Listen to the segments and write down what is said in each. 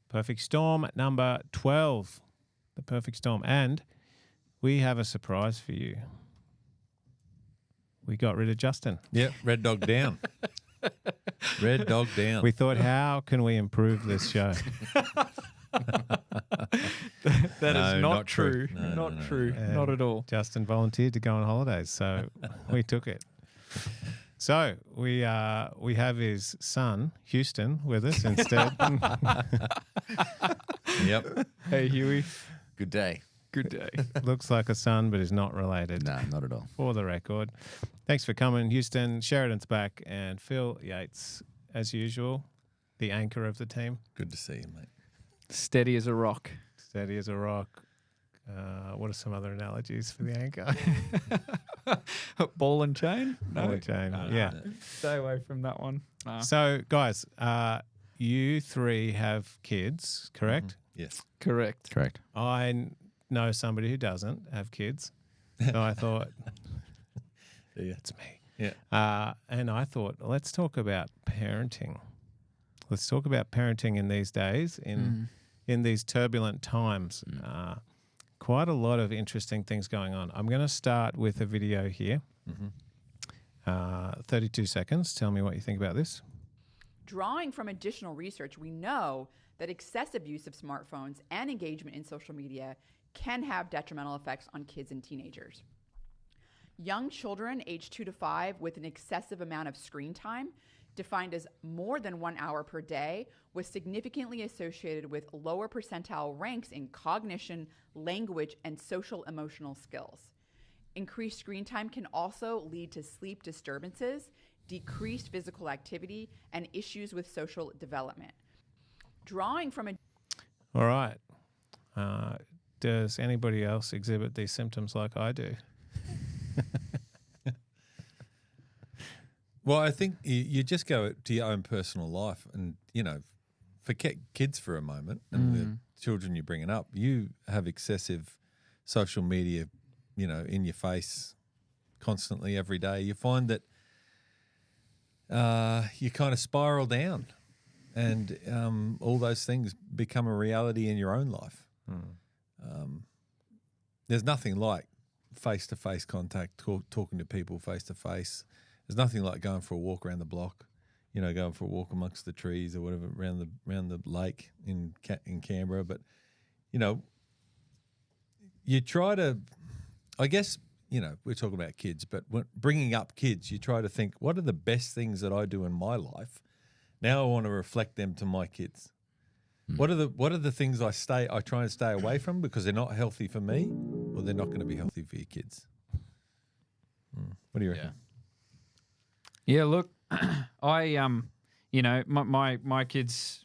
Perfect Storm number 12. The Perfect Storm. And we have a surprise for you. We got rid of Justin. Yep, Red Dog down. Red Dog down. We thought, how can we improve this show? That is not true. No, not true. And Not at all. Justin volunteered to go on holidays, so we took it. So we have his son, Houston, with us instead. Yep. Hey, Huey. Good day. Good day. Looks like a son, but is not related. No, not at all. For the record. Thanks for coming, Houston. Sheridan's back, and Phil Yates, as usual, the anchor of the team. Good to see you, mate. Steady as a rock. Steady as a rock. What are some other analogies for the anchor? Ball and chain? Ball and chain, yeah. Stay away from that one. So, guys, you three have kids, correct? Yes. Correct. Correct. I know somebody who doesn't have kids. So I thought, Yeah. it's me. Yeah. And I thought, let's talk about parenting. Let's talk about parenting in these days, in these turbulent times. Quite a lot of interesting things going on. I'm going to start with a video here. 32 seconds. Tell me what you think about this. Drawing from additional research, we know that excessive use of smartphones and engagement in social media can have detrimental effects on kids and teenagers. Young children aged 2 to 5 with an excessive amount of screen time, defined as more than 1 hour per day, was significantly associated with lower percentile ranks in cognition, language, and social emotional skills. Increased screen time can also lead to sleep disturbances, decreased physical activity, and issues with social development. Drawing from a... All right. Does anybody else exhibit these symptoms like I do? Well, I think you just go to your own personal life and, forget kids for a moment and the children you're bringing up. You have excessive social media, in your face constantly every day. You find that you kind of spiral down and all those things become a reality in your own life. There's nothing like face-to-face contact, talking to people face-to-face. There's nothing like going for a walk around the block, going for a walk amongst the trees or whatever around the lake in Canberra. But, you try to, I guess, we're talking about kids, but when bringing up kids, you try to think, what are the best things that I do in my life? Now I want to reflect them to my kids. What are the things I try and stay away from because they're not healthy for me, or they're not going to be healthy for your kids? What do you reckon? Yeah, look, I my kids,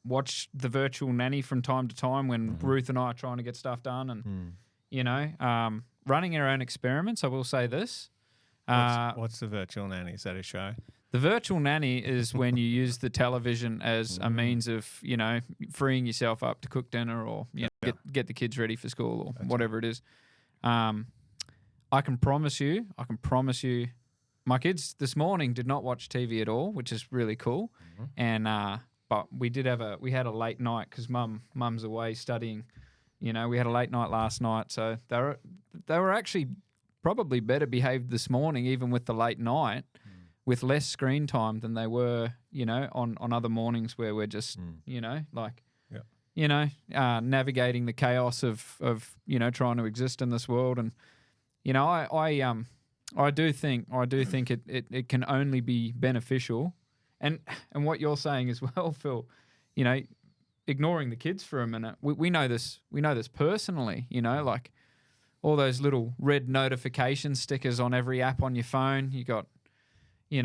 watch the virtual nanny from time to time when Ruth and I are trying to get stuff done, and running our own experiments. I will say this. What's the virtual nanny? Is that a show? The virtual nanny is when you use the television as a means of, freeing yourself up to cook dinner or get the kids ready for school or whatever it is. I can promise you, my kids this morning did not watch TV at all, which is really cool. And but we had a late night because mum's away studying. We had a late night last night, so they were actually probably better behaved this morning, even with the late night, with less screen time than they were, on other mornings where we're just, navigating the chaos of trying to exist in this world. And, I do think it can only be beneficial. And what you're saying as well, Phil, ignoring the kids for a minute, we know this personally, like all those little red notification stickers on every app on your phone. You got, it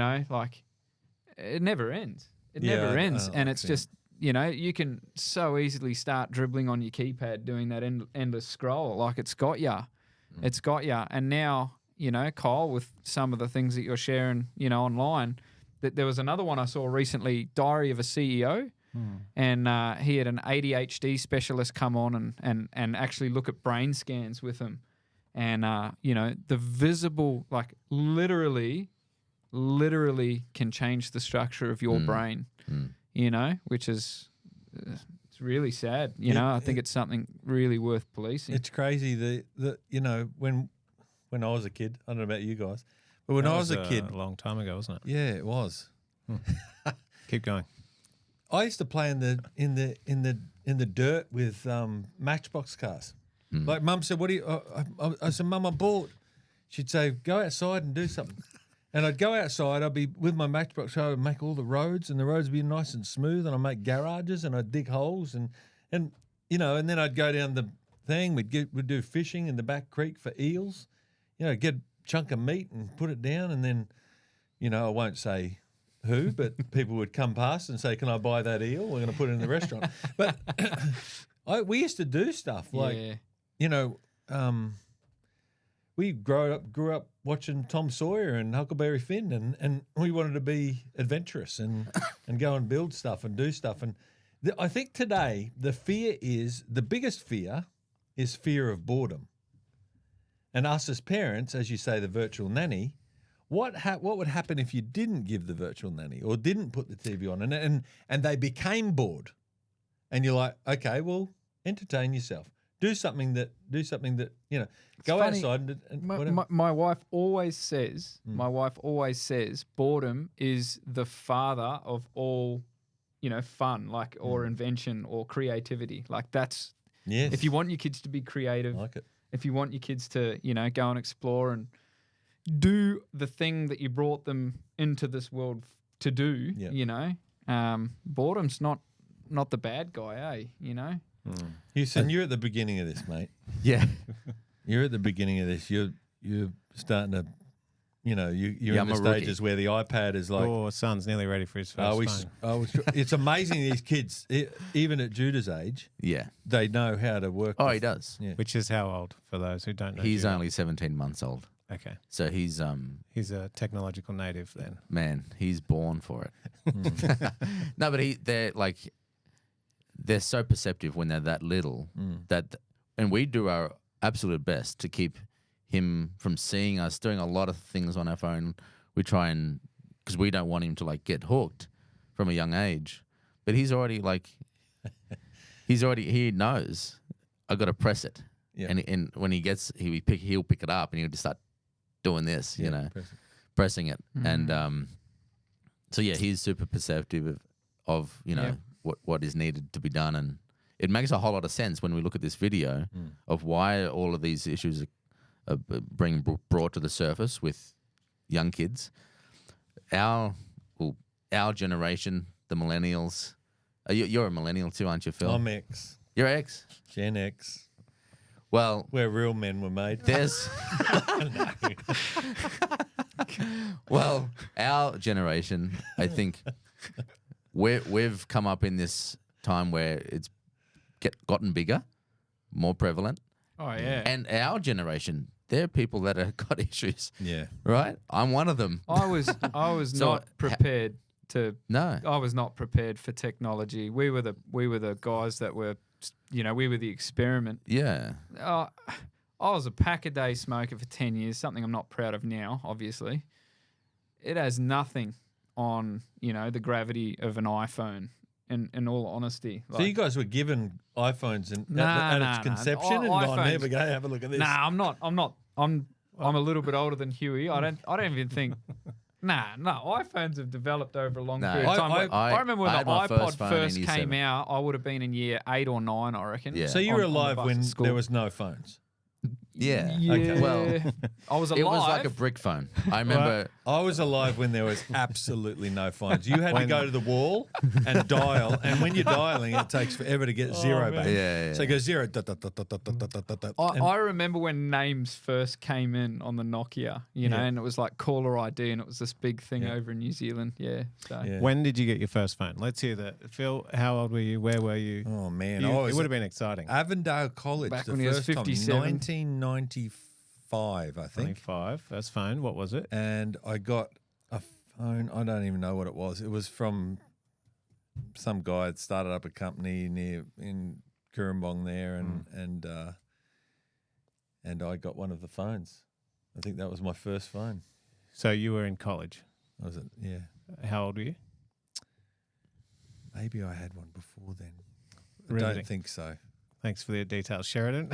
never ends. It never ends. And it's just, you can so easily start dribbling on your keypad doing that endless scroll. Like it's got ya. It's got ya. And now, Kyle, with some of the things that you're sharing, online, that there was another one I saw recently, Diary of a CEO. And he had an ADHD specialist come on and actually look at brain scans with him. And, the visible, like literally can change the structure of your brain, which is it's really sad. You know, I think it's something really worth policing. It's crazy. The you know when I was a kid, I don't know about you guys, but when That I was a kid, a long time ago, wasn't it? yeah, it was. Keep going. I used to play in the dirt with matchbox cars. Like Mum said, "What do you?" I said, "Mum, I'm bored." She'd say, "Go outside and do something." And I'd go outside. I'd be with my matchbox car. I'd make all the roads, and the roads would be nice and smooth. And I'd make garages, and I'd dig holes, and you know, and then I'd go down the thing. We'd do fishing in the back creek for eels. You know, get a chunk of meat and put it down, and then, you know, I won't say who, but people would come past and say, "Can I buy that eel? We're going to put it in the restaurant." But we used to do stuff like, you know, we grew up watching Tom Sawyer and Huckleberry Finn, and we wanted to be adventurous and go and build stuff and do stuff. And I think today the biggest fear is fear of boredom. And us as parents, as you say, the virtual nanny, what would happen if you didn't give the virtual nanny or didn't put the TV on and they became bored? And you're like, okay, well, entertain yourself. Do something that you know. Go outside and whatever. My wife always says. My wife always says boredom is the father of all, you know, fun, like or invention or creativity. Like that's. Yes. If you want your kids to be creative, I like it. If you want your kids to, you know, go and explore and do the thing that you brought them into this world to do, you know, boredom's not the bad guy, eh? You know. Houston, you're at the beginning of this, mate. Yeah. You're at the beginning of this. You're starting to, you know, you're in the stages where the iPad is like. Oh, son's nearly ready for his first phone. It's amazing these kids, even at Judah's age, they know how to work. Oh, he does. Yeah. Which is how old for those who don't know? He's Judah? only 17 months old. Okay. So he's a technological native then. man, he's born for it. No, but they're so perceptive when they're that little and we do our absolute best to keep him from seeing us doing a lot of things on our phone. We try and, because we don't want him to like get hooked from a young age, but he's already like, he knows I got to press it. Yeah. And when he gets, he'll pick it up and he'll just start doing this, you know, pressing it. And so yeah, he's super perceptive of you know what is needed to be done, and it makes a whole lot of sense when we look at this video of why all of these issues are being brought to the surface with young kids. Our generation, the millennials. You're a millennial too, aren't you, Phil? I'm X. You're X. Gen X. Well, where real men were made. There's well, our generation, I think, we've come up in this time where it's gotten bigger, more prevalent. Oh yeah. And our generation, there are people that have got issues. Yeah. Right? I'm one of them. I was So, not prepared to. No. I was not prepared for technology. We were the guys that were, you know, we were the experiment. Yeah. I was a pack-a-day smoker for 10 years, something I'm not proud of now, obviously. It has nothing on, you know, the gravity of an iPhone, in all honesty. So you guys were given iPhones at its conception and gone, here we go, have a look at this. Nah, I'm not. I'm a little bit older than Huey. I don't even think... iPhones have developed over a long period of time. I remember when the iPod first came out, I would have been in year 8 or 9, I reckon. Yeah. So you were alive when there was no phones? Yeah. Okay. Well, I was alive. It was like a brick phone. I remember. I was alive when there was absolutely no phones. You had to go to the wall and dial, and when you're dialing, it takes forever to get zero back. Yeah. So it goes zero. I remember when names first came in on the Nokia, you know, and it was like caller ID, and it was this big thing over in New Zealand. Yeah. So. When did you get your first phone? Let's hear that. Phil, how old were you? Where were you? Oh man, it would have been exciphone. Avondale College. Back the when he was first time, 57. 1995, I think. 25. First phone. What was it? And I got a phone. I don't even know what it was. It was from some guy that started up a company in Cooranbong there, and I got one of the phones. I think that was my first phone. So you were in college. Was it? Yeah. How old were you? Maybe I had one before then. I Riveting. don't think so. Thanks for the details, Sheridan.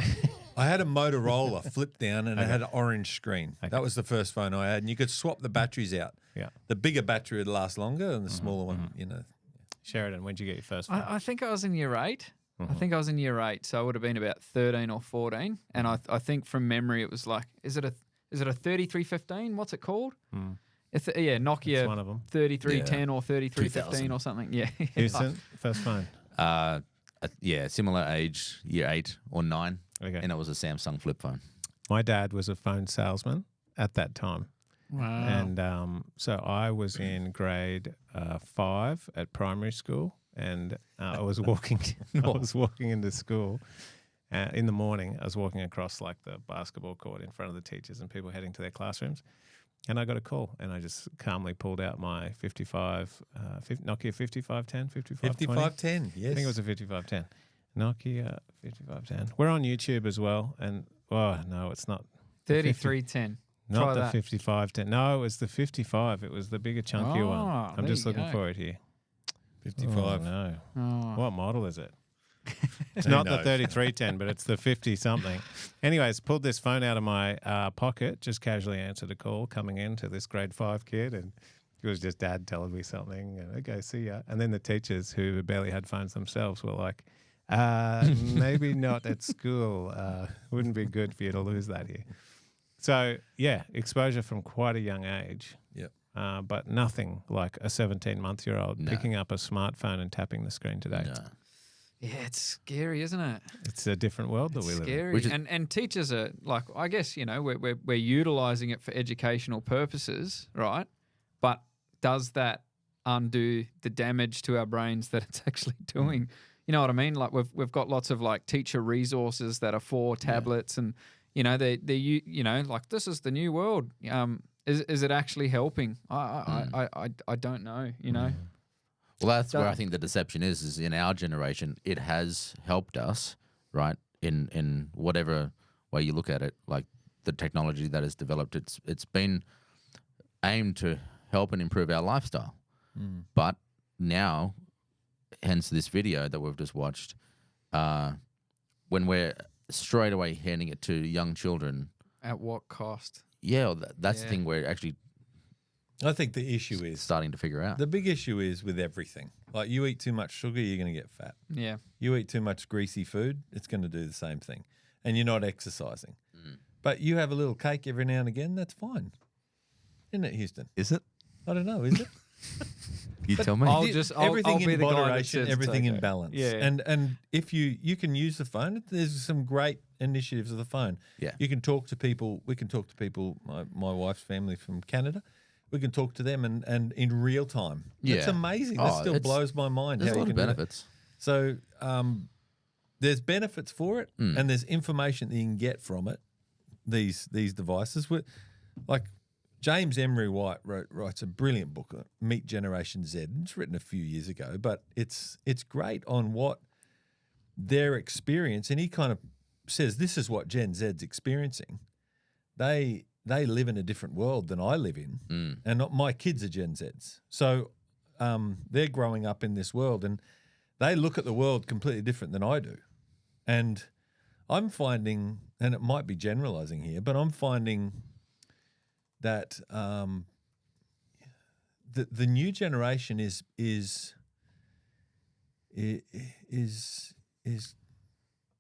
I had a Motorola flip down and it had an orange screen. Okay. That was the first phone I had, and you could swap the batteries out. Yeah. The bigger battery would last longer, and the smaller one, Sheridan, when'd you get your first phone? I think I was in year 8. I think I was in year 8, so I would have been about 13 or 14. And I think from memory it was like, is it a 3315? What's it called? It's Nokia. It's one of them. 3310 or 3315 or something. Yeah. Houston, first phone. Yeah, similar age, year 8 or 9, Okay. and it was a Samsung flip phone. My dad was a phone salesman at that time. Wow. And so I was in grade 5 at primary school, and I was walking. I was walking into school in the morning. I was walking across like the basketball court in front of the teachers and people heading to their classrooms, and I got a call, and I just calmly pulled out my 55 Nokia 5510, 5520. 5510, yes. I think it was a 5510. Nokia 5510. We're on YouTube as well, and no, it's not. 3310. Not Try the that. 5510. No, it was the 55. It was the bigger, chunkier one. I'm there just you looking go. for it here. 55. Oh, no. Oh. What model is it? It's Who not the knows? 3310, but it's the 50-something. Anyways, pulled this phone out of my pocket, just casually answered a call coming in to this grade 5 kid, and it was just Dad telling me something. And, okay, see ya. And then the teachers, who barely had phones themselves, were like, maybe not at school. Wouldn't be good for you to lose that here. So, yeah, exposure from quite a young age. Yep. But nothing like a 17-month-year-old No. picking up a smartphone and tapping the screen today. No. Yeah, it's scary, isn't it? It's a different world that It's we live in. scary. Which is- And teachers are like, I guess, we're utilizing it for educational purposes, right? But does that undo the damage to our brains that it's actually doing? You know what I mean? Like we've got lots of like teacher resources that are for tablets, and they like this is the new world. Is it actually helping? I don't know. Well, that's where I think the deception is in our generation. It has helped us, right? In whatever way you look at it, like the technology that has developed, it's been aimed to help and improve our lifestyle. But now, hence this video that we've just watched, when we're straight away handing it to young children, At what cost? that's the Yeah. thing we're actually I think the issue is, starting to figure out. the big issue is with everything. Like you eat too much sugar, you're going to get fat. Yeah. You eat too much greasy food, it's going to do the same thing. And you're not exercising. But you have a little cake every now and again, that's fine. Isn't it, Houston? Is it? I don't know, is it? You tell me. I'll Everything be in the guy that moderation, says it's everything in okay. balance. Yeah. And if you can use the phone, there's some great initiatives of the phone. Yeah. You can talk to people. We can talk to people. My wife's family from Canada. We can talk to them and in real time. It's Yeah. amazing. That Oh, still it's- blows my mind. There's how a you lot of can do that. benefits. So there's benefits for it, and there's information that you can get from it. These devices, like James Emery White writes a brilliant book, Meet Generation Z. It's written a few years ago, but it's great on what their experience, and he kind of says this is what Gen Z's experiencing. They live in a different world than I live in, and not my kids are Gen Zs. So they're growing up in this world, and they look at the world completely different than I do. And I'm finding, and it might be generalizing here, but I'm finding that the new generation is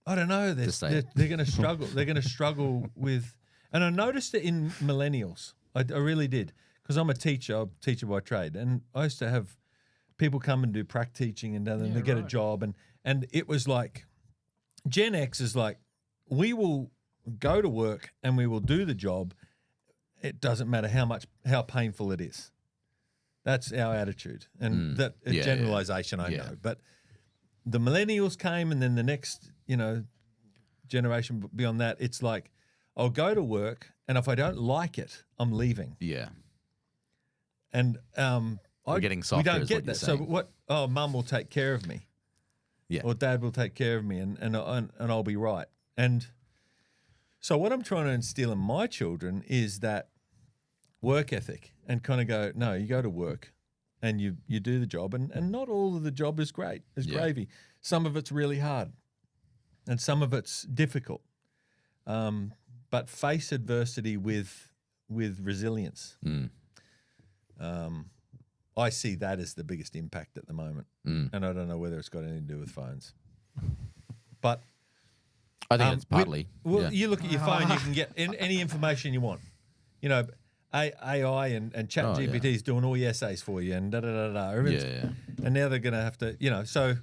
I don't know. They're going to struggle. They're going to struggle with, and I noticed it in millennials. I really did, because I'm a teacher by trade, and I used to have people come and do prac teaching, and then they get a job, and it was like Gen X is like, we will go to work and we will do the job. It doesn't matter how painful it is. That's our attitude, and that a generalization I know. But the millennials came, and then the next generation beyond that, it's like, I'll go to work, and if I don't like it, I'm leaving. Yeah. And We're getting softer, We don't is get what you're that. So saying. what? Oh, mum will take care of me. Yeah. Or dad will take care of me, and I'll be right. And so what I'm trying to instill in my children is that work ethic, and kind of go, no, you go to work, and you do the job, and not all of the job is great, is gravy. Some of it's really hard, and some of it's difficult. But face adversity with resilience. I see that as the biggest impact at the moment, and I don't know whether it's got anything to do with phones, but I think it's partly. you look at your phone, you can get any information you want. You know, AI and Chat GPT is doing all your essays for you, and and now they're going to have to, So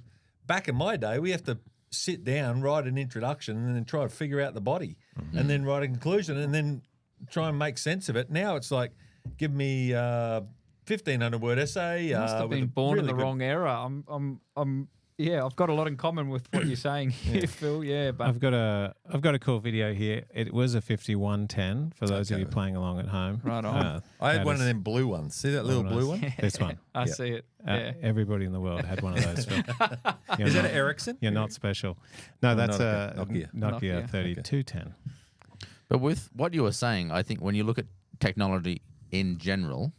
back in my day, we have to sit down, write an introduction, and then try to figure out the body, and then write a conclusion, and then try and make sense of it. Now it's like, give me 1,500-word essay. You must have been born in the wrong era. I've got a lot in common with what you're saying here, Phil. Yeah, but I've got a cool video here. It was a 5110 for those of you playing along at home. Right on. I had one of them blue ones. See that little blue one? This one. I see it. Yeah. Everybody in the world had one of those. Is that an Ericsson? You're not special. No, that's a Nokia. Nokia 3210. But with what you were saying, I think when you look at technology in general,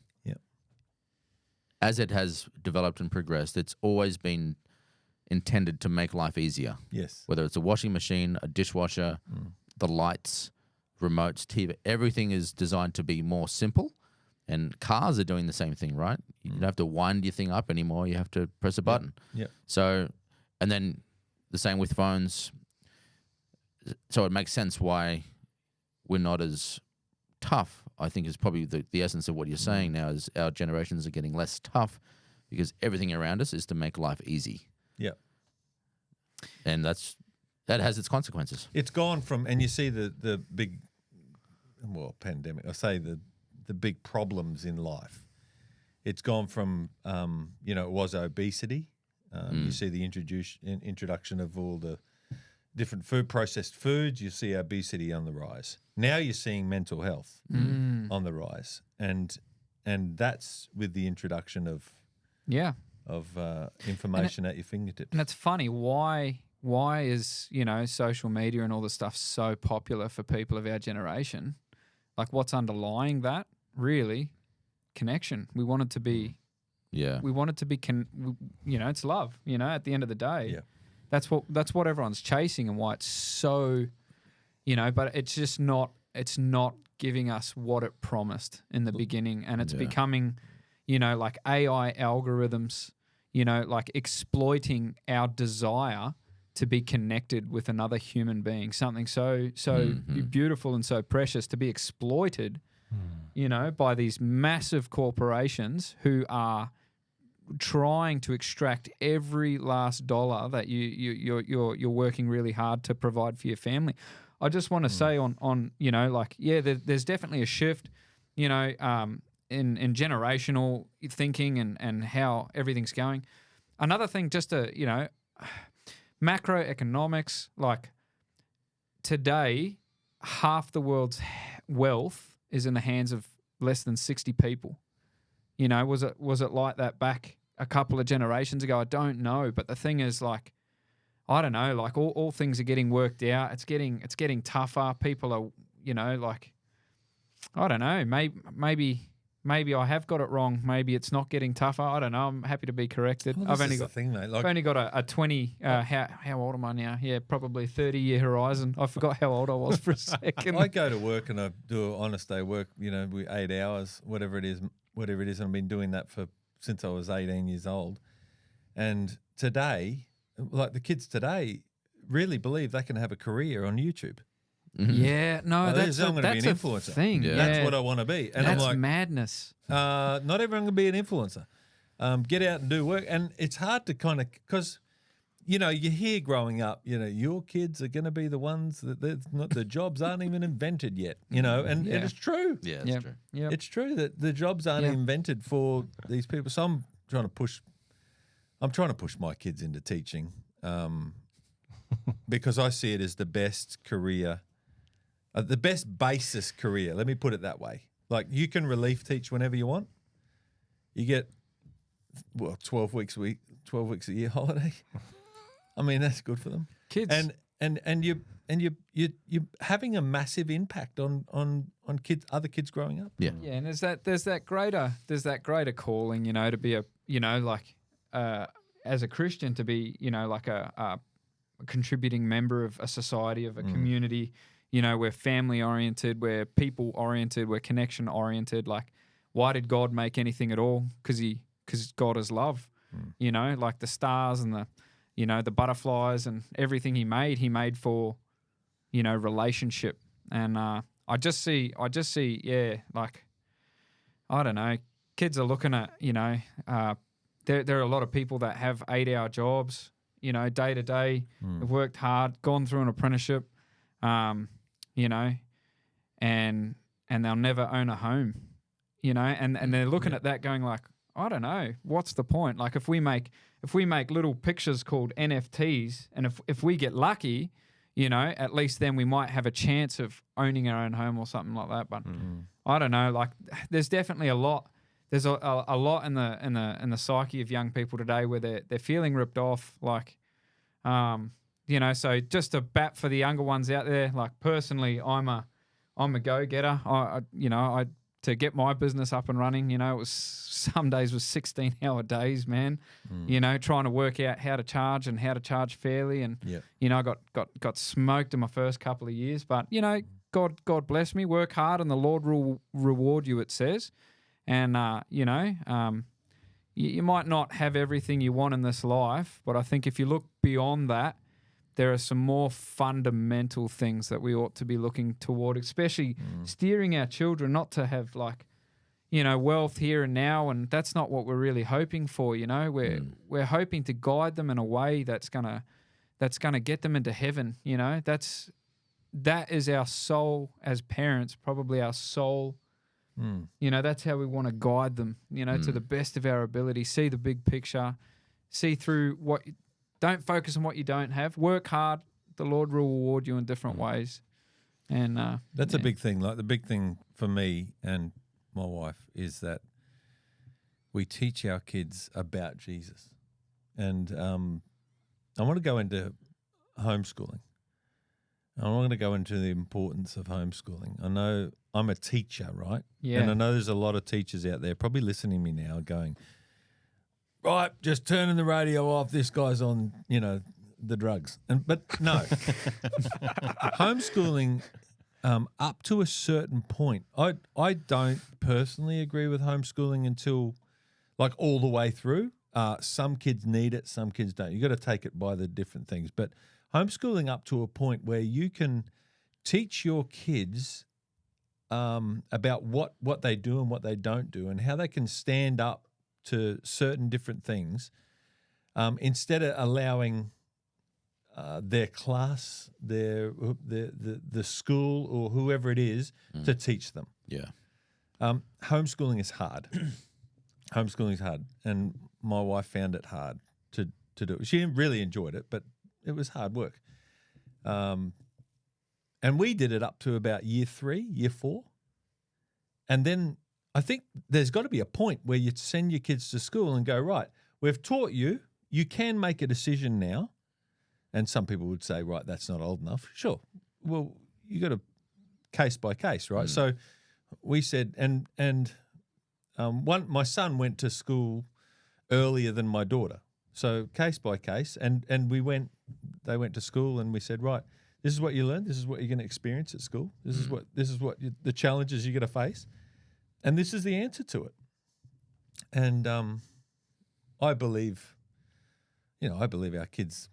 as it has developed and progressed, it's always been intended to make life easier. Yes. Whether it's a washing machine, a dishwasher, the lights, remotes, TV, everything is designed to be more simple. And cars are doing the same thing, right? You don't have to wind your thing up anymore. You have to press a button. Yeah. So, and then the same with phones. So it makes sense why we're not as tough, I think, is probably the essence of what you're saying now, is our generations are getting less tough because everything around us is to make life easy. Yeah. And that has its consequences. It's gone from, and you see the big, pandemic, I say the big problems in life. It's gone from, it was obesity. You see the introduction of all the different processed foods. You see obesity on the rise. Now you're seeing mental health on the rise, and that's with the introduction of information at your fingertips. And it's funny, why is, social media and all this stuff so popular for people of our generation? Like, what's underlying that? Really, connection. We want it to be, we want it to be, it's love. At the end of the day, that's what everyone's chasing, and why it's so, But it's just not. It's not giving us what it promised in the beginning, and it's becoming, like AI algorithms, like exploiting our desire to be connected with another human being, something so beautiful and so precious, to be exploited, by these massive corporations who are trying to extract every last dollar that you're working really hard to provide for your family. I just want to say on there's definitely a shift, in generational thinking and how everything's going. Another thing, just to, macroeconomics, like today, half the world's wealth is in the hands of less than 60 people. Was it like that back a couple of generations ago? I don't know. But the thing is, like, I don't know, like all things are getting worked out. It's getting tougher. People are, like, I don't know, maybe I have got it wrong. Maybe it's not getting tougher. I don't know. I'm happy to be corrected. I've only got a 20. How old am I now? Yeah, probably 30-year horizon. I forgot how old I was for a second. I go to work and I do an honest day work. 8 hours, whatever it is. And I've been doing that since I was 18 years old. And today, like the kids today, really believe they can have a career on YouTube. Yeah, no, that's I'm going to be an influencer. Thing. Yeah. That's what I want to be. And that's I'm like, madness. Not everyone can be an influencer. Get out and do work. And it's hard to kind of, because, you hear growing up, your kids are going to be the ones that the jobs aren't even invented yet, and it's true. Yeah, it's true. Yep. It's true that the jobs aren't invented for these people. So I'm trying to push my kids into teaching, because I see it as the best career, the best basis career. Let me put it that way. Like, you can relief teach whenever you want. You get 12 weeks a year holiday. I mean, that's good for them. Kids. you're having a massive impact on kids, other kids growing up. Yeah. Yeah, and there's that greater calling, to be a, like as a Christian to be, like a contributing member of a society, of a community. We're family oriented, we're people oriented, we're connection oriented. Like, why did God make anything at all? Because God is love. Like the stars and the butterflies and everything He made for, relationship. And I just see, yeah, like, I don't know, kids are looking at, there are a lot of people that have 8-hour jobs, day to day, have worked hard, gone through an apprenticeship, and they'll never own a home, and they're looking at that going like, I don't know, what's the point? Like, if we make little pictures called NFTs, and if we get lucky, at least then we might have a chance of owning our own home or something like that. But I don't know, like, there's definitely a lot. There's a lot in the psyche of young people today where they're feeling ripped off, like, so just a bat for the younger ones out there. Like, personally, I'm a go-getter. I to get my business up and running, it was some days was 16-hour days, man. Trying to work out how to charge and how to charge fairly, and I got smoked in my first couple of years. But God bless me. Work hard, and the Lord will reward you, it says. And you might not have everything you want in this life, but I think if you look beyond that, there are some more fundamental things that we ought to be looking toward, especially steering our children not to have, like, wealth here and now, and that's not what we're really hoping for. We're hoping to guide them in a way that's gonna get them into heaven. That is our soul as parents, probably our soul. That's how we want to guide them. To the best of our ability, see the big picture, see through what. Don't focus on what you don't have. Work hard. The Lord will reward you in different ways. And that's a big thing. Like, the big thing for me and my wife is that we teach our kids about Jesus. And I want to go into homeschooling. I want to go into the importance of homeschooling. I know I'm a teacher, right? Yeah. And I know there's a lot of teachers out there probably listening to me now going, right, just turning the radio off. This guy's on, the drugs. But no, homeschooling, up to a certain point. I don't personally agree with homeschooling until, like, all the way through. Some kids need it, some kids don't. You got to take it by the different things. But homeschooling up to a point where you can teach your kids about what they do and what they don't do, and how they can stand up to certain different things, instead of allowing their class, the school or whoever it is to teach them. Yeah. Homeschooling is hard. Homeschooling is hard, and my wife found it hard to do. She really enjoyed it, but it was hard work. And we did it up to about year 3, year 4, and then I think there's got to be a point where you send your kids to school and go, right, we've taught you, you can make a decision now. And some people would say, right, that's not old enough. Sure. Well, you got to case by case, right? So we said, my son went to school earlier than my daughter. So case by case, and they went to school, and we said, right, this is what you learned. This is what you're going to experience at school. This is what the challenges you're going to face. And this is the answer to it. And I believe our kids,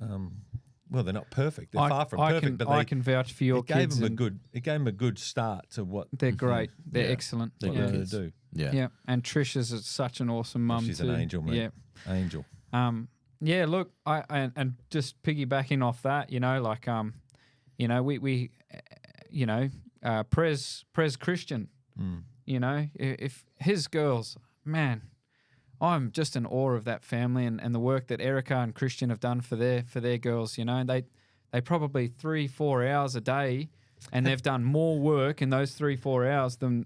well, they're not perfect. They're far from perfect. I can vouch for your kids. It gave them a good start to what they're great. They're excellent. They're going to do. Yeah. And Trish is such an awesome mum. She's too. an angel, man. Yeah. Angel. Yeah. Look, and just piggybacking off that, Prez Christian. If his girls, man, I'm just in awe of that family and the work that Erica and Christian have done for their girls. They probably 3-4 hours a day, and they've done more work in those 3-4 hours than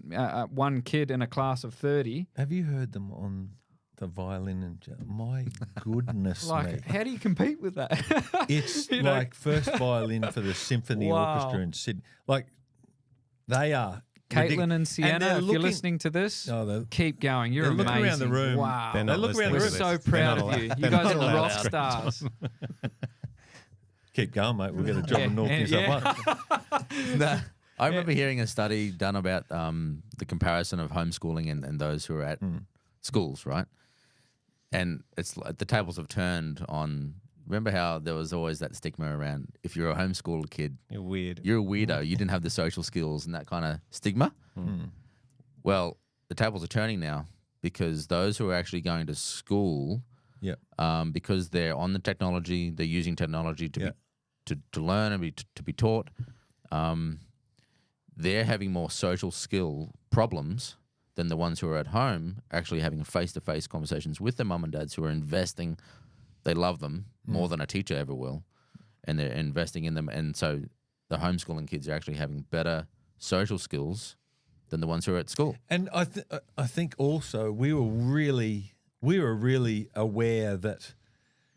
one kid in a class of 30. Have you heard them on the violin and my goodness Like, me. how do you compete with that? It's You know? like first violin for the symphony Wow. orchestra in Sydney. Like they are. Caitlin and Sienna, they're if you're looking- listening to this, Oh, they're- keep going. You're they're amazing. looking around the room. Wow. They're not look around listening the We're to room. this. so They're proud not of allowed- you. You they're guys not are allowed rock out. stars. Keep going, mate. We'll get a job in North New South Wales. Nah, I remember hearing a study done about the comparison of homeschooling and those who are at schools, right? And it's like the tables have turned on. Remember how there was always that stigma around if you're a homeschooled kid, You're weird. you're a weirdo. You didn't have the social skills and that kind of stigma. Well, the tables are turning now because those who are actually going to school, Yeah. because they're on the technology, they're using technology to to learn and to be taught. They're having more social skill problems than the ones who are at home, actually having face-to-face conversations with their mum and dads who are investing. They love them more than a teacher ever will, and they're investing in them. And so the homeschooling kids are actually having better social skills than the ones who are at school. And I think also we were really aware that,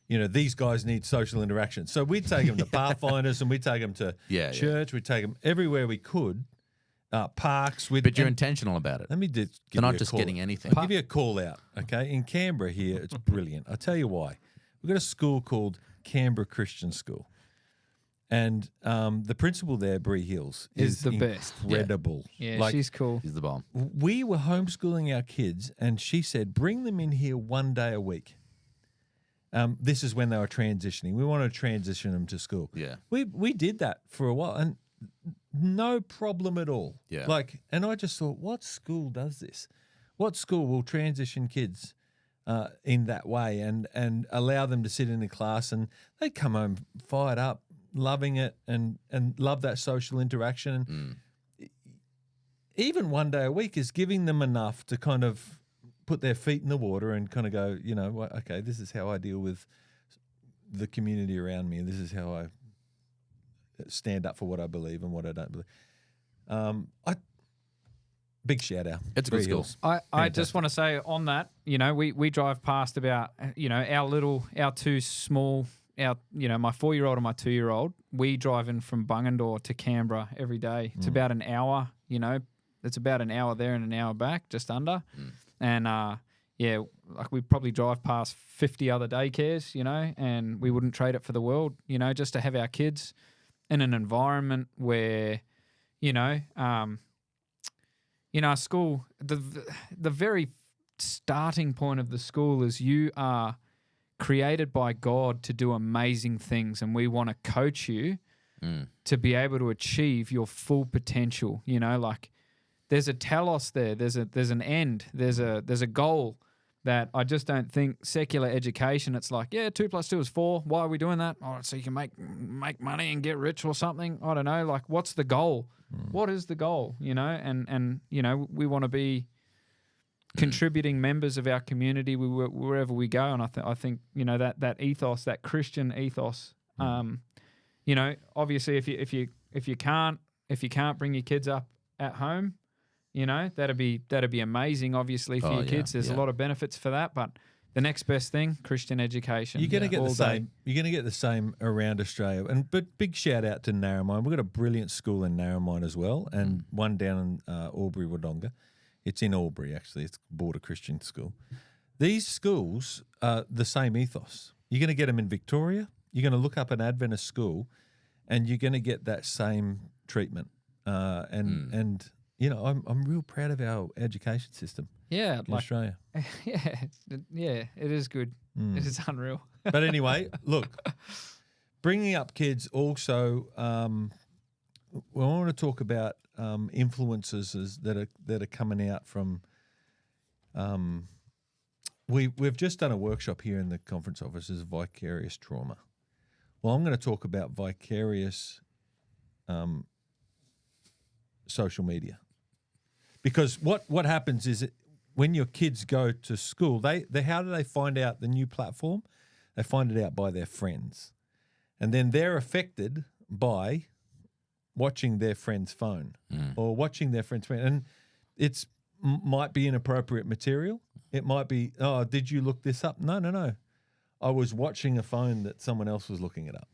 you know, these guys need social interaction. So we'd take them to Pathfinders and we'd take them to church. We'd take them everywhere we could, parks. But you're intentional about it. Let me just give They're you not a just call. getting anything. I'll give you a call out, okay? In Canberra here, it's brilliant. I'll tell you why. We've got a school called Canberra Christian School. And the principal there, Bree Hills, Is the best. incredible. Yeah, she's cool. Is the bomb. We were homeschooling our kids, and she said, bring them in here one day a week. This is when they were transitioning. We want to transition them to school. Yeah. We did that for a while, and no problem at all. Yeah. Like, and I just thought, what school does this? What school will transition kids in that way and allow them to sit in a class and they come home fired up, loving it and love that social interaction. Even one day a week is giving them enough to kind of put their feet in the water and kind of go, you know, well, okay, this is how I deal with the community around me. This is how I stand up for what I believe and what I don't believe. Big shout out. It's a good Bree school. Hills. I just want to say on that, you know, we drive past about, you know, our two small, you know, my 4-year-old and my 2-year-old, we drive in from Bungendore to Canberra every day. It's about an hour, you know, it's about an hour there and an hour back, just under. And, yeah, like we probably drive past 50 other daycares, you know, and we wouldn't trade it for the world, you know, just to have our kids in an environment where, you know, in our school, the very starting point of the school is you are created by God to do amazing things, and we want to coach you to be able to achieve your full potential. You know, like there's a telos there, there's an end, there's a goal that I just don't think secular education. It's like, yeah, 2 + 2 is 4. Why are we doing that? Oh, so you can make money and get rich or something. I don't know. Like, what's the goal? What is the goal? You know, and you know, we want to be contributing members of our community wherever we go. And I think you know that ethos, that Christian ethos. You know, obviously, if you can't bring your kids up at home, you know, that'd be amazing. Obviously, for your kids, there's a lot of benefits for that. But the next best thing, Christian education. You're going to get all the day. same. You're going to get the same around Australia. But big shout out to Narromine. We've got a brilliant school in Narromine as well, and one down in Albury Wodonga. It's in Albury actually. It's Border Christian School. These schools are the same ethos. You're going to get them in Victoria. You're going to look up an Adventist school, and you're going to get that same treatment. And you know, I'm real proud of our education system Yeah, in like Australia. yeah, it is good. It is unreal. But anyway, look, bringing up kids also, we want to talk about influences that are coming out from. We've just done a workshop here in the conference offices, vicarious trauma. Well, I'm going to talk about vicarious social media, because what happens is when your kids go to school, they how do they find out the new platform? They find it out by their friends, and then they're affected by watching their friend's phone or watching their friend's phone. And it's might be inappropriate material. It might be, oh, did you look this up? No. I was watching a phone that someone else was looking it up.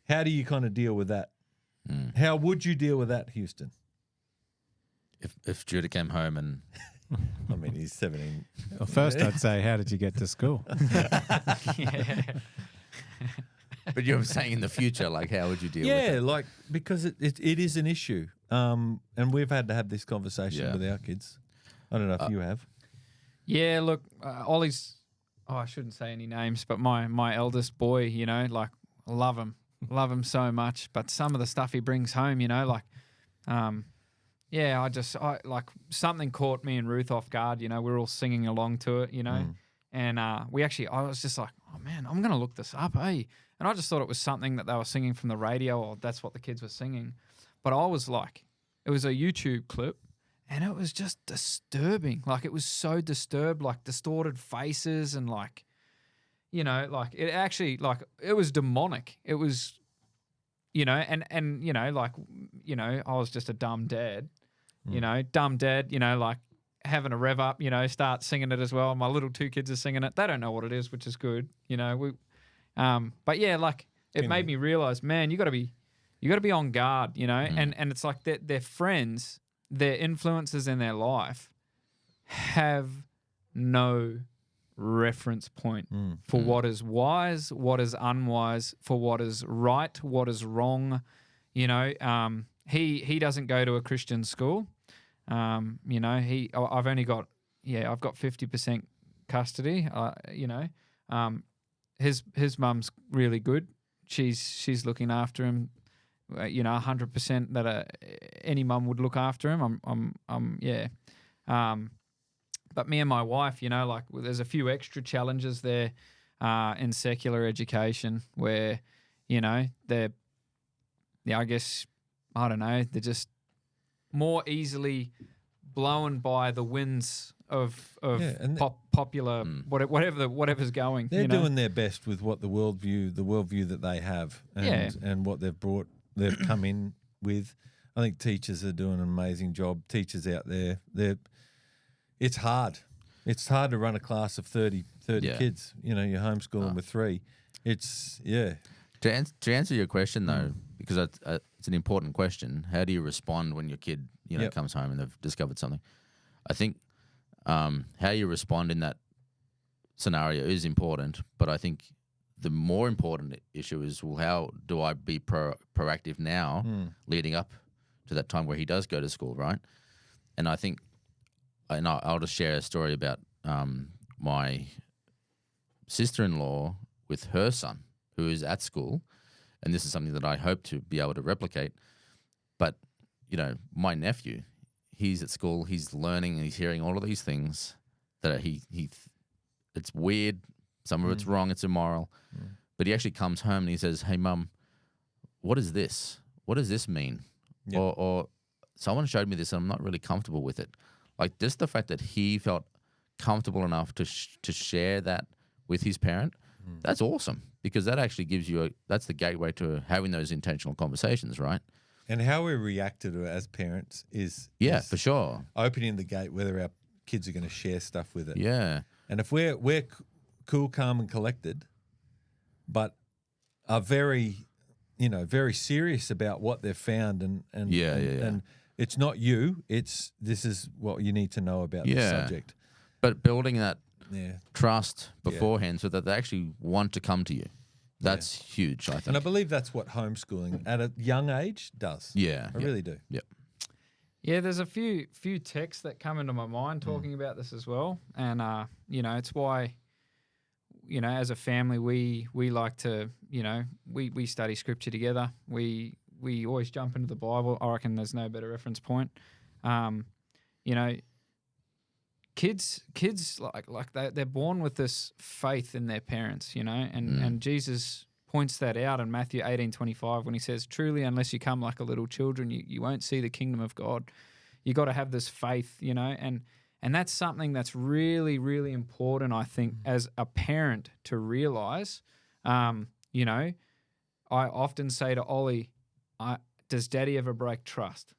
How do you kind of deal with that? How would you deal with that, Houston? If Judah came home and I mean, he's 17. Well, first I'd say, how did you get to school? but you're saying in the future, like how would you deal with Yeah, it? like because it is an issue. And we've had to have this conversation with our kids. I don't know if you have. Yeah, look, Ollie's. Oh, I shouldn't say any names, but my eldest boy, you know, like I love him so much. But some of the stuff he brings home, you know, like, yeah, I like something caught me and Ruth off guard. You know, we're all singing along to it, you know, and I was just like, oh man, I'm gonna look this up, hey. And I just thought it was something that they were singing from the radio, or that's what the kids were singing. But I was like, it was a YouTube clip. And it was just disturbing. Like, it was so disturbed, like distorted faces and like, you know, like it actually, like it was demonic. It was, you know, and you know, like, you know, I was just a dumb dad, you know, like having a rev up, you know, start singing it as well. My little two kids are singing it. They don't know what it is, which is good, you know. But yeah, like it made me realize, man, you got to be on guard, you know, and it's like their friends. Their influences in their life have no reference point for what is wise, what is unwise, for what is right, what is wrong. You know, he doesn't go to a Christian school. You know, I've got 50% custody. You know, his mum's really good. She's looking after him. You know, 100% that any mum would look after him. Yeah. But me and my wife, you know, like there's a few extra challenges there in secular education where, you know, I guess, I don't know, they're just more easily blown by the winds of popular whatever's going. They're you know? doing their best with what the worldview that they have, and what they've come in with. I think teachers are doing an amazing job. Teachers out there, it's hard. It's hard to run a class of 30 kids. You know, you're homeschooling with 3. It's To answer your question though, because it's an important question. How do you respond when your kid, you know, comes home and they've discovered something? I think how you respond in that scenario is important, but I think the more important issue is, well, how do I be proactive now leading up to that time where he does go to school, right? And I think, and I'll just share a story about my sister-in-law with her son who is at school, and this is something that I hope to be able to replicate. But, you know, my nephew, he's at school, he's learning and he's hearing all of these things that it's weird, some of it's wrong, it's immoral. But he actually comes home and he says, hey, Mum, what is this? What does this mean? Yep. Or someone showed me this and I'm not really comfortable with it. Like just the fact that he felt comfortable enough to share that with his parent, that's awesome, because that actually gives you that's the gateway to having those intentional conversations, right? And how we react to it as parents is for sure opening the gate whether our kids are going to share stuff with it. Yeah. And if we're cool, calm, and collected, but are very, you know, very serious about what they've found, and it's not you, this is what you need to know about the subject. But building that trust beforehand so that they actually want to come to you. That's huge, I think. And I believe that's what homeschooling at a young age does. Yeah. I really do. Yep. Yeah, there's a few texts that come into my mind talking about this as well. And, you know, it's why, you know, as a family, we like to, you know, we study scripture together. We always jump into the Bible. I reckon there's no better reference point. You know, kids like they're born with this faith in their parents, you know, and Jesus points that out in Matthew 18:25 when he says, truly, unless you come like a little children, you won't see the kingdom of God. You got to have this faith, you know, and that's something that's really, really important, I think, as a parent to realize. You know, I often say to Ollie, does Daddy ever break trust?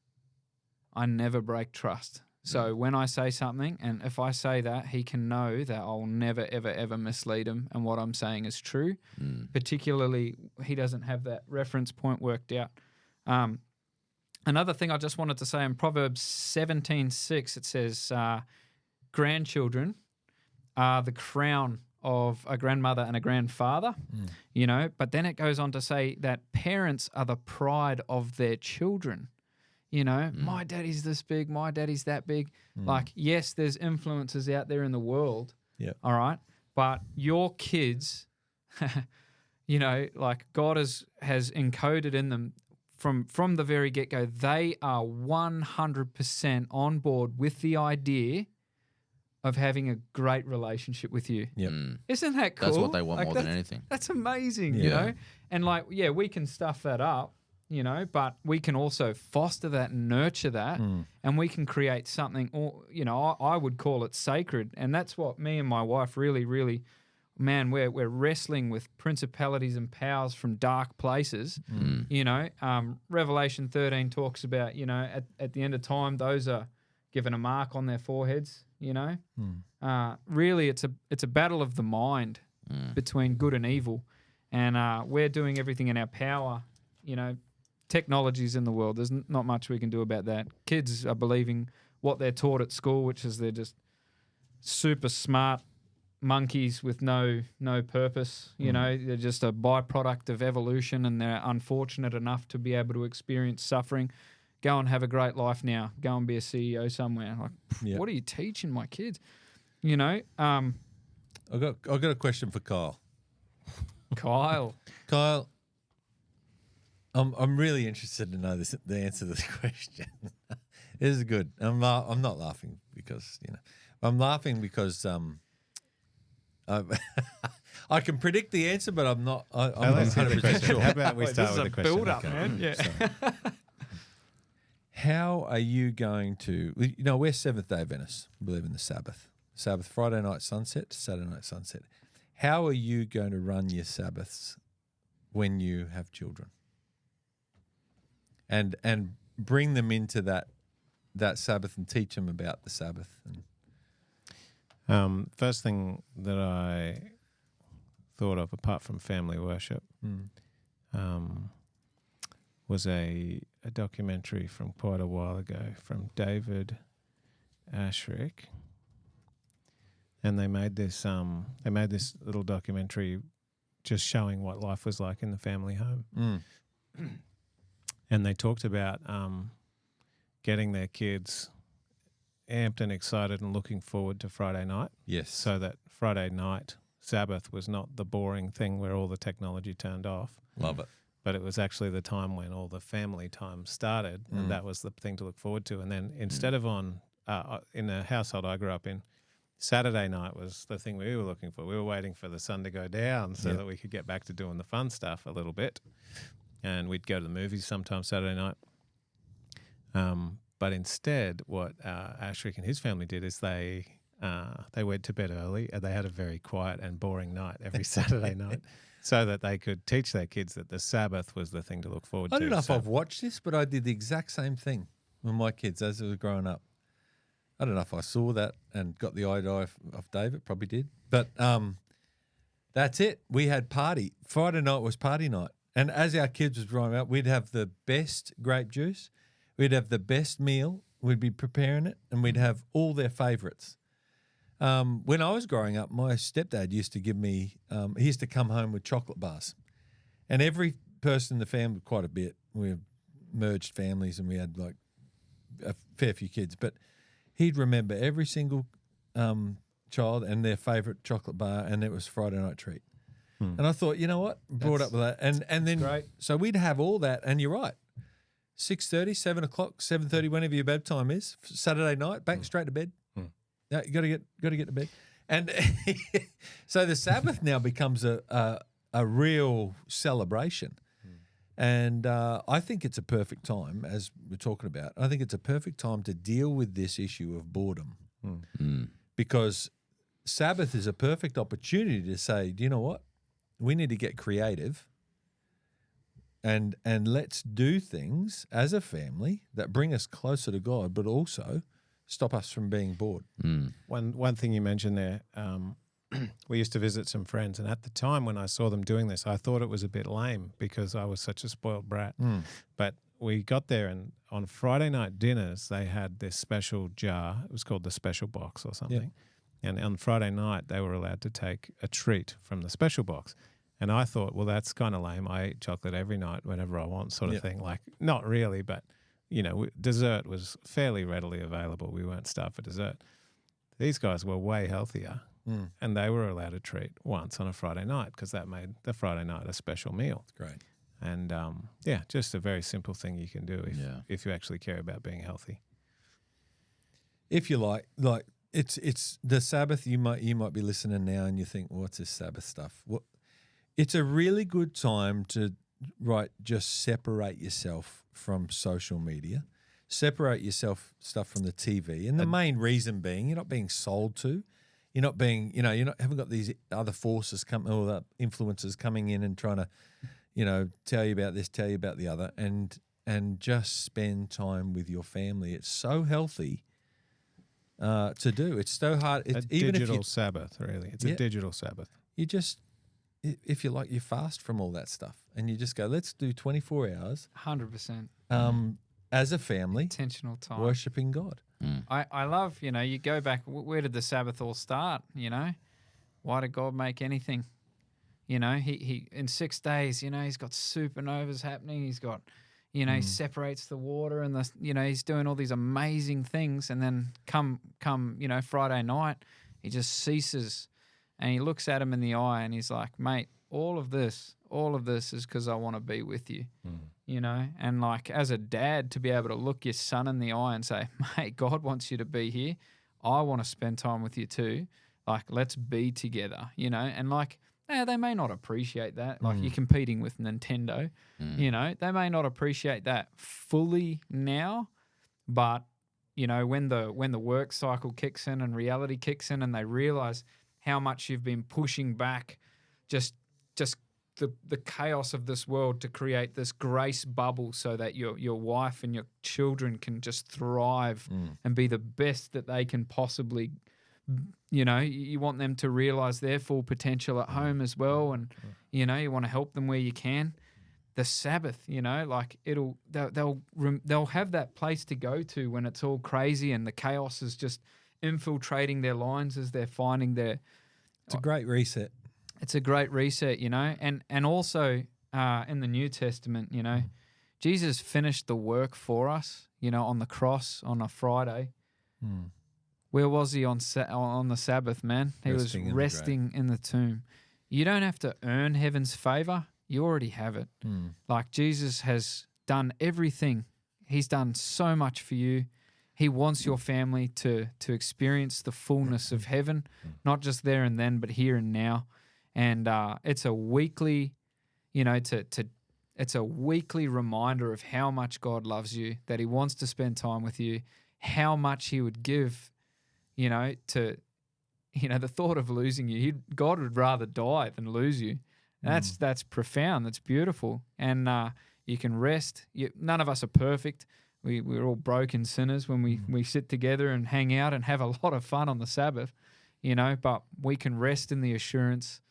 I never break trust. So when I say something, and if I say that, he can know that I'll never, ever, ever mislead him, and what I'm saying is true. Particularly, he doesn't have that reference point worked out. Another thing I just wanted to say in Proverbs 17:6, it says, grandchildren are the crown of a grandmother and a grandfather, you know, but then it goes on to say that parents are the pride of their children. You know, my daddy's this big, my daddy's that big. Like, yes, there's influences out there in the world. Yeah. All right. But your kids, you know, like God has encoded in them from the very get-go. They are 100% on board with the idea of having a great relationship with you. Yep. Isn't that cool? That's what they want Like, more than anything. That's amazing, you Yeah. know? And like, yeah, we can stuff that up, you know, but we can also foster that and nurture that, and we can create something, or you know, I would call it sacred. And that's what me and my wife really, really, man, we're wrestling with principalities and powers from dark places. You know, Revelation 13 talks about, you know, at the end of time, those are given a mark on their foreheads, you know. Really, it's a battle of the mind between good and evil. And we're doing everything in our power, you know. Technology's in the world. There's not much we can do about that. Kids are believing what they're taught at school, which is they're just super smart monkeys with no purpose. You know, they're just a byproduct of evolution, and they're unfortunate enough to be able to experience suffering. Go and have a great life now. Go and be a CEO somewhere. Like, what are you teaching my kids? You know, I've got a question for Kyle. Kyle, I'm really interested to know the answer to this question. This is good. I'm not laughing because, you know, I'm laughing because I can predict the answer, but I'm not. I'm not Let's hear the 100% question. sure. How about we Wait, start this with is the a question? build-up, man. Yeah. How are you going to? You know, we're Seventh Day Adventists. We believe in the Sabbath. Sabbath, Friday night sunset to Saturday night sunset. How are you going to run your Sabbaths when you have children? And bring them into that Sabbath and teach them about the Sabbath. First thing that I thought of, apart from family worship, was a documentary from quite a while ago from David Ashrick, and they made this little documentary just showing what life was like in the family home. And they talked about getting their kids amped and excited and looking forward to Friday night. Yes. So that Friday night Sabbath was not the boring thing where all the technology turned off. Love it. But it was actually the time when all the family time started, and that was the thing to look forward to. And then instead of in the household I grew up in, Saturday night was the thing we were looking for. We were waiting for the sun to go down so that we could get back to doing the fun stuff a little bit. And we'd go to the movies sometime Saturday night. But instead, what Ashrick and his family did is they went to bed early, and they had a very quiet and boring night every Saturday night, so that they could teach their kids that the Sabbath was the thing to look forward to. I don't know if I've watched this, but I did the exact same thing with my kids as they were growing up. I don't know if I saw that and got the idea of David, probably did. But that's it. We had party. Friday night was party night. And as our kids was growing up, we'd have the best grape juice. We'd have the best meal. We'd be preparing it, and we'd have all their favourites. When I was growing up, my stepdad used to give me, he used to come home with chocolate bars. And every person in the family, quite a bit, we merged families and we had like a fair few kids, but he'd remember every single child and their favourite chocolate bar, and it was Friday night treat. And I thought, you know what, brought up with that. And then, great. So we'd have all that, and you're right, 6:30, 7 o'clock, 7:30, whenever your bedtime is, Saturday night, back straight to bed. Yeah, you got to get to bed, and so the Sabbath now becomes a real celebration, and I think it's a perfect time, as we're talking about. I think it's a perfect time to deal with this issue of boredom, because Sabbath is a perfect opportunity to say, do you know what, we need to get creative, and let's do things as a family that bring us closer to God, but also stop us from being bored. One thing you mentioned there, we used to visit some friends, and at the time when I saw them doing this, I thought it was a bit lame because I was such a spoiled brat. But we got there, and on Friday night dinners, they had this special jar. It was called the special box or something. And on Friday night, they were allowed to take a treat from the special box. And I thought, well, that's kind of lame. I eat chocolate every night whenever I want, sort of thing. Like, not really, but, dessert was fairly readily available. We weren't starved for dessert. These guys were way healthier, and they were allowed a treat once on a Friday night because that made the Friday night a special meal. Great. And, just a very simple thing you can do if you actually care about being healthy. If you like it's the Sabbath, you might be listening now and you think, well, what's this Sabbath stuff? Well, it's a really good time to just separate yourself from social media, separate yourself stuff from the TV, and the main reason being you're not being sold to, you're not being, haven't got these other forces or the influencers coming in and trying to, tell you about this, tell you about the other, and just spend time with your family. It's so healthy to do. It's so hard. It's even digital if you, Sabbath, really. It's a digital Sabbath. You just, if you like, you fast from all that stuff and you just go, let's do 24 hours 100%. As a family, Intentional time. worshipping God. I love, you go back, where did the Sabbath all start, Why did God make anything? He in 6 days, he's got supernovas happening. He's got, he separates the water and he's doing all these amazing things. And then come, Friday night, he just ceases and he looks at him in the eye and he's like, mate, all of this is because I want to be with you, and like as a dad to be able to look your son in the eye and say, mate, God wants you to be here. I want to spend time with you too. Like, let's be together, and like, they may not appreciate that. Like you're competing with Nintendo, they may not appreciate that fully now, but when the work cycle kicks in and reality kicks in and they realize how much you've been pushing back just the chaos of this world to create this grace bubble so that your wife and your children can just thrive and be the best that they can possibly. You want them to realize their full potential at home as well, and you want to help them where you can. The Sabbath, like they'll have that place to go to when it's all crazy and the chaos is just infiltrating their lines as they're finding their. It's a great reset. It's a great reset, and also in the New Testament, Jesus finished the work for us, on the cross on a Friday. Where was he on the Sabbath, man? He was resting in the tomb. You don't have to earn heaven's favor. You already have it. Like Jesus has done everything. He's done so much for you. He wants your family to experience the fullness of heaven, not just there and then, but here and now. And it's a weekly, it's a weekly reminder of how much God loves you, that he wants to spend time with you, how much he would give, the thought of losing you. God would rather die than lose you. That's profound. That's beautiful. And you can rest. None of us are perfect. We're all broken sinners when we sit together and hang out and have a lot of fun on the Sabbath, but we can rest in the assurance,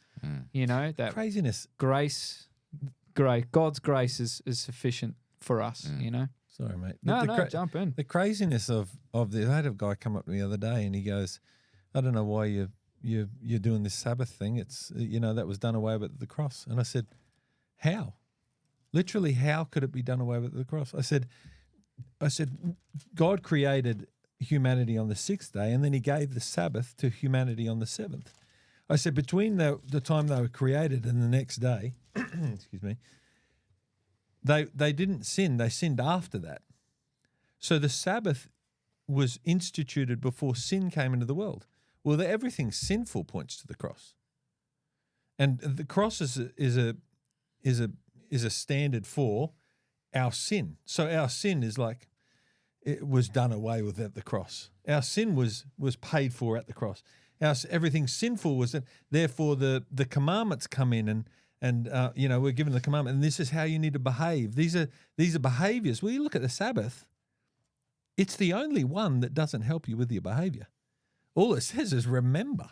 that craziness. God's grace is sufficient for us, Sorry, mate. No, jump in. The craziness of the I had a guy come up to me the other day and he goes, I don't know why you're doing this Sabbath thing. It's that was done away with at the cross. And I said, how? Literally, how could it be done away with at the cross? I said, God created humanity on the 6th day, and then he gave the Sabbath to humanity on the 7th. I said, between the time they were created and the next day, excuse me, they didn't sin. They sinned after that. So the Sabbath was instituted before sin came into the world. Well, everything sinful points to the cross, and the cross is a standard for our sin. So our sin is like it was done away with at the cross. Our sin was paid for at the cross. Everything sinful was that. Therefore, the commandments come in and we're given the commandment, and this is how you need to behave. These are behaviors. Well, you look at the Sabbath. It's the only one that doesn't help you with your behavior. All it says is remember.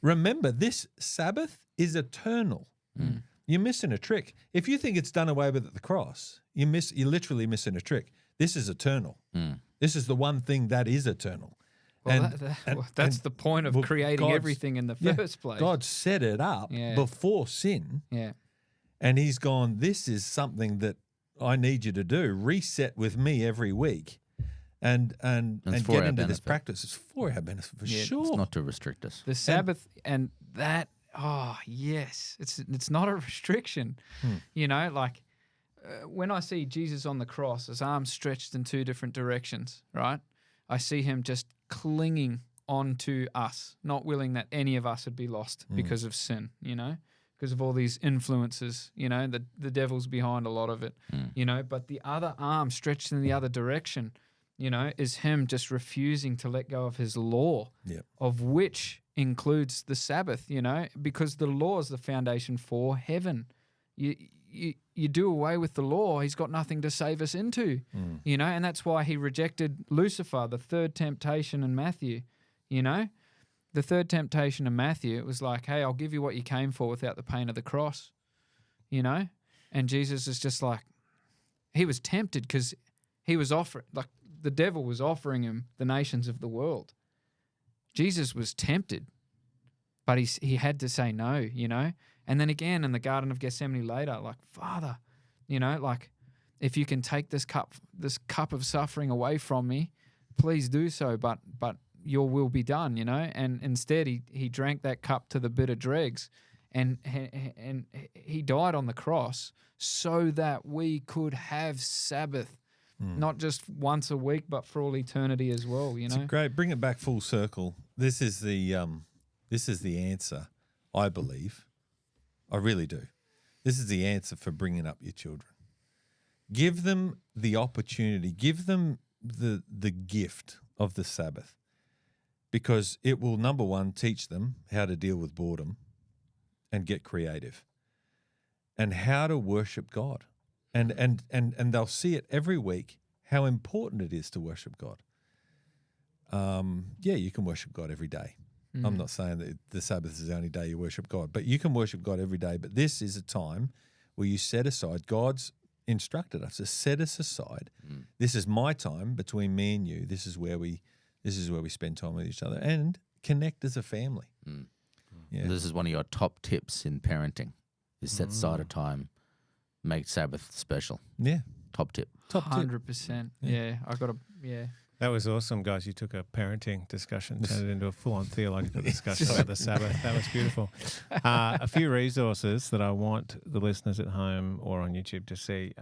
Remember, this Sabbath is eternal. You're missing a trick. If you think it's done away with at the cross, you're literally missing a trick. This is eternal. This is the one thing that is eternal. Well, that's the point of creating everything in the first place. God set it up before sin. Yeah. And he's gone, this is something that I need you to do. Reset with me every week and get into this practice. It's for our benefit, for sure. It's not to restrict us. The Sabbath and that, yes. It's not a restriction. You know, like when I see Jesus on the cross, his arms stretched in two different directions, right? I see him just clinging onto us, not willing that any of us would be lost because of sin, you know, because of all these influences, you know, the devil's behind a lot of it, you know, but the other arm stretched in the other direction, you know, is him just refusing to let go of his law, of which includes the Sabbath, you know, because the law is the foundation for heaven. You do away with the law, he's got nothing to save us into, you know, and that's why he rejected Lucifer, the third temptation in Matthew, you know. The third temptation in Matthew, it was like, hey, I'll give you what you came for without the pain of the cross, you know. And Jesus is just like, he was tempted because he was offering, like the devil was offering him the nations of the world. Jesus was tempted, but he had to say no, you know. And then again in the Garden of Gethsemane later, like, Father, you know, like, if you can take this cup of suffering away from me, please do so, but your will be done, you know. And instead he drank that cup to the bitter dregs and he died on the cross so that we could have Sabbath, not just once a week, but for all eternity as well, you know. It's great. Bring it back full circle. This is the answer, I believe. I really do. This is the answer for bringing up your children. Give them the opportunity. Give them the gift of the Sabbath, because it will, number one, teach them how to deal with boredom and get creative and how to worship God. And they'll see it every week, how important it is to worship God. You can worship God every day. I'm not saying that the Sabbath is the only day you worship God, but you can worship God every day. But this is a time where you set aside. God's instructed us to set us aside. This is my time between me and you. This is where we spend time with each other and connect as a family. Yeah. This is one of your top tips in parenting: is set aside a time, make Sabbath special. Yeah, top tip. 100%. Yeah, I got to. Yeah. That was awesome, guys. You took a parenting discussion, turned it into a full-on theological discussion about the Sabbath. That was beautiful. A few resources that I want the listeners at home or on YouTube to see.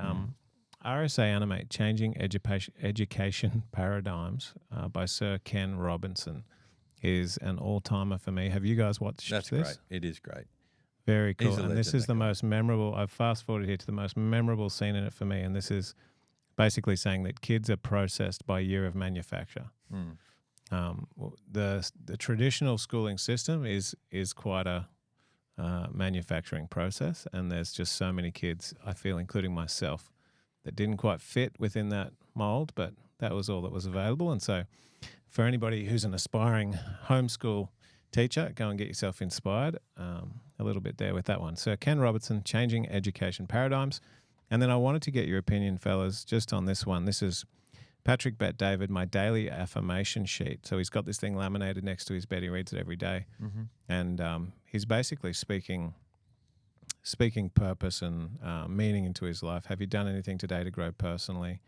RSA Animate, Changing Education Paradigms by Sir Ken Robinson is an all-timer for me. Have you guys watched this? That's great. It is great. Very cool. And this is the most memorable. I've fast-forwarded here to the most memorable scene in it for me, and this is basically saying that kids are processed by year of manufacture. The traditional schooling system is quite a manufacturing process, and there's just so many kids, I feel, including myself, that didn't quite fit within that mold, but that was all that was available. And so for anybody who's an aspiring homeschool teacher, go and get yourself inspired a little bit there with that one. So Ken Robinson, Changing Education Paradigms. And then I wanted to get your opinion, fellas, just on this one. This is Patrick Bet David, my daily affirmation sheet. So he's got this thing laminated next to his bed. He reads it every day. And he's basically speaking purpose and meaning into his life. Have you done anything today to grow personally?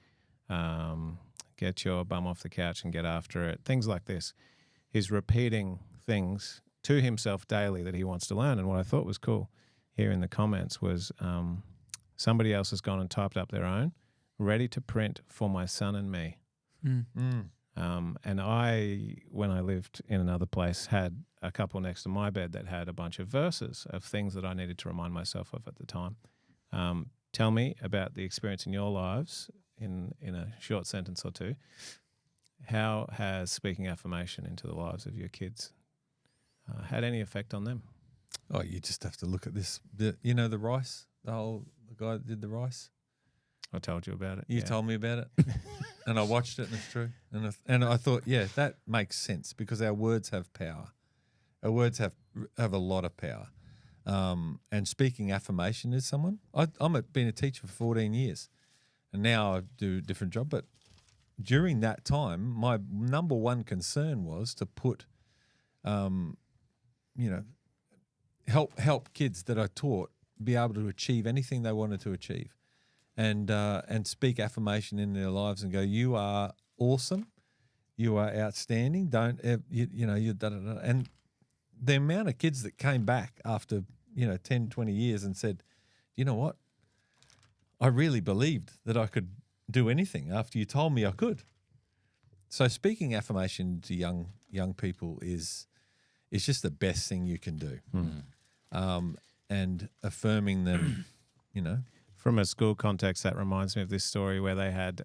Get your bum off the couch and get after it. Things like this. He's repeating things to himself daily that he wants to learn. And what I thought was cool here in the comments was somebody else has gone and typed up their own, ready to print for my son and me. And I, when I lived in another place, had a couple next to my bed that had a bunch of verses of things that I needed to remind myself of at the time. Tell me about the experience in your lives in a short sentence or two. How has speaking affirmation into the lives of your kids had any effect on them? Oh, you just have to look at this. The rice, the guy that did the rice. I told you about it. You told me about it. and I watched it, and it's true. And I thought, yeah, that makes sense because our words have power. Our words have a lot of power. And speaking affirmation is someone. Been a teacher for 14 years, and now I do a different job. But during that time, my number one concern was to put, help kids that I taught be able to achieve anything they wanted to achieve, and speak affirmation in their lives and go, you are awesome, you are outstanding. You're da-da-da. And the amount of kids that came back after 10, 20 years and said, you know what, I really believed that I could do anything after you told me I could. So speaking affirmation to young people is just the best thing you can do. And affirming them, From a school context, that reminds me of this story where they had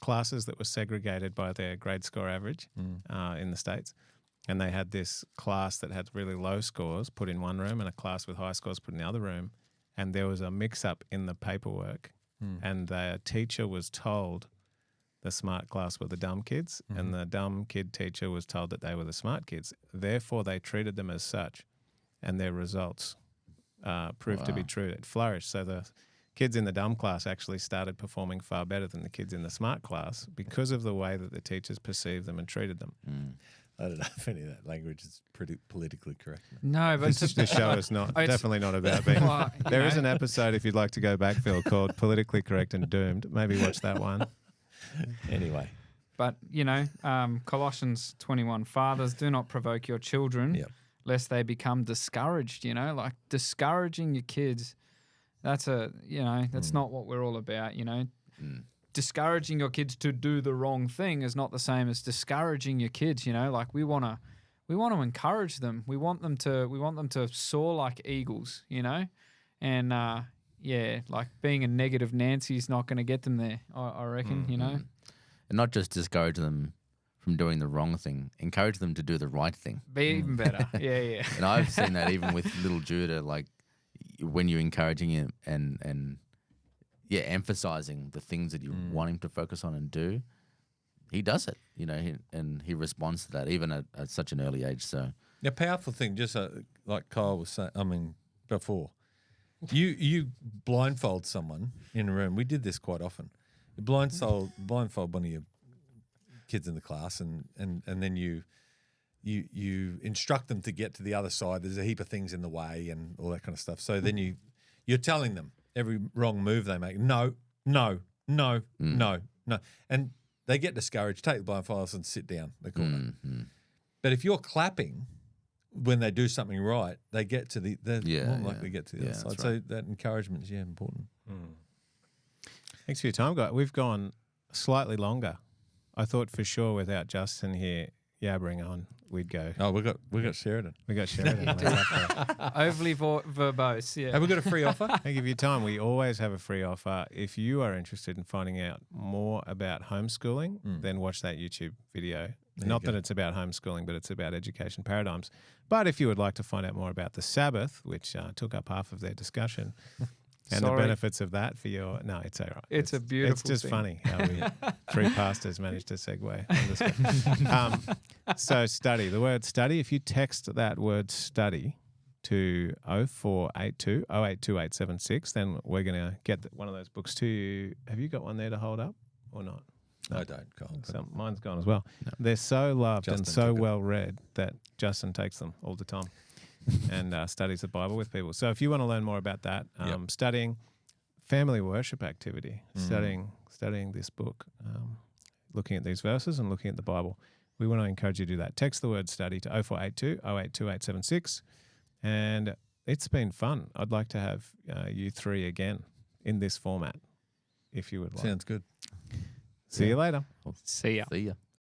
classes that were segregated by their grade score average in the States. And they had this class that had really low scores put in one room and a class with high scores put in the other room. And there was a mix-up in the paperwork. And the teacher was told the smart class were the dumb kids, and the dumb kid teacher was told that they were the smart kids. Therefore, they treated them as such, and their results proved to be true. It flourished. So the kids in the dumb class actually started performing far better than the kids in the smart class because of the way that the teachers perceived them and treated them. I don't know if any of that language is pretty politically correct. No, but This show is definitely not about being. Well, There is an episode, if you'd like to go back, Phil, called Politically Correct and Doomed. Maybe watch that one. Anyway. But, Colossians 21, fathers, do not provoke your children lest they become discouraged, like discouraging your kids. That's that's not what we're all about, Discouraging your kids to do the wrong thing is not the same as discouraging your kids, like we want to encourage them. We want them to soar like eagles, and like being a negative Nancy is not going to get them there, I reckon, And not just discourage them from doing the wrong thing, encourage them to do the right thing. Be even better. Yeah. And I've seen that even with little Judah, like when you're encouraging him and emphasizing the things that you want him to focus on and do, he does it, and he responds to that even at such an early age. So a powerful thing, just like Kyle was saying, before, you blindfold someone in a room. We did this quite often. You blindfold one of your kids in the class, and then you instruct them to get to the other side. There's a heap of things in the way and all that kind of stuff. So then you're telling them every wrong move they make. No. And they get discouraged, take the blindfolds and sit down the corner. But if you're clapping when they do something right, they get to they're more likely to get to the other side. Right. So that encouragement is important. Thanks for your time, guys. We've gone slightly longer. I thought for sure without Justin here yabbering on, we'd go. Oh, we got Sheridan. We got Sheridan. Overly verbose, yeah. Have we got a free offer? Thank you for your time. We always have a free offer. If you are interested in finding out more about homeschooling, then watch that YouTube video. Not that it's about homeschooling, but it's about education paradigms. But if you would like to find out more about the Sabbath, which took up half of their discussion, and the benefits of that for your... No, it's all right. It's a beautiful It's just thing. funny how we three pastors managed to segue on this. So study, the word study, if you text that word study to 0482 082876, then we're going to get one of those books to you. Have you got one there to hold up or not? No. I don't, Carl. So mine's gone as well. No. They're so loved Justin and so took it. well read that Justin takes them all the time and studies the Bible with people. So if you want to learn more about that, studying family worship activity, studying this book, looking at these verses and looking at the Bible, we want to encourage you to do that. Text the word study to 0482 082876. And it's been fun. I'd like to have you three again in this format, if you would like. Sounds good. See you later. See ya. See ya.